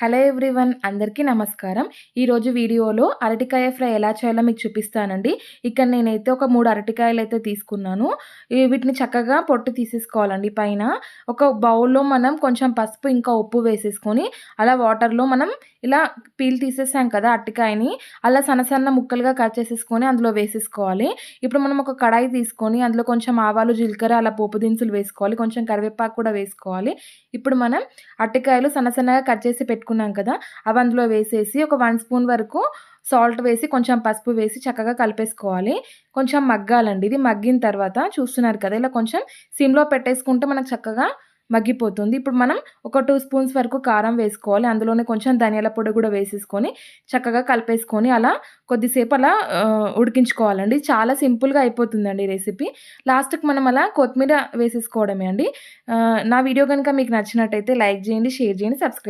Hello everyone, అందరికీ నమస్కారం. ఈరోజు వీడియోలో అరటికాయ ఫ్రై ఎలా చేయాలో మీకు చూపిస్తానండి. ఇక్కడ నేనైతే ఒక 3 అరటికాయలైతే తీసుకున్నాను. వీటిని చక్కగా పొట్టు తీసేసుకోవాలండి పైన. ఒక బౌల్‌లో మనం కొంచెం పసుపు ఇంకా ఉప్పు వేసేసుకొని, అలా వాటర్‌లో మనం ఇలా పీల్ తీసేసాం కదా అరటికాయని, అలా సన్న సన్న ముక్కలుగా కట్ చేసేసుకొని అందులో వేసేసుకోవాలి. ఇప్పుడు మనం ఒక కడాయి తీసుకొని అందులో కొంచెం ఆవాలు, జీలకర్ర అలా పోపు దినుసులు వేసుకోవాలి. కొంచెం కరివేపాకు కూడా వేసుకోవాలి. ఇప్పుడు మనం అరటికాయలు సన్న సన్నగా కట్ చేసి పెట్టుకున్నాం కదా! అవి అందులో వేసేసి ఒక 1 స్పూన్ వరకు సాల్ట్ వేసి, కొంచెం పసుపు వేసి చక్కగా కలిపేసుకోవాలి. కొంచెం మగ్గాలండి. ఇది మగ్గిన తర్వాత చూస్తున్నారు కదా! ఇలా కొంచెం సిమ్‌లో పెట్టేసుకుంటే మనకు చక్కగా మగ్గిపోతుంది. ఇప్పుడు మనం ఒక 2 స్పూన్స్ వరకు కారం వేసుకోవాలి. అందులోనే కొంచెం ధనియాల పొడి గూడా వేసేసుకొని చక్కగా కలిపేసుకొని అలా కొద్దిసేపు అలా ఉడికించుకోవాలండి. చాలా సింపుల్‌గా అయిపోతుందండి ఈ రెసిపీ. లాస్ట్‌కి మనం అలా కొత్తిమీర వేసేసుకోవడమే అండి. నా వీడియో గనుక మీకు నచ్చినట్టయితే లైక్ జేయండి, షేర్ జేయండి, సబ్స్క్రైబ్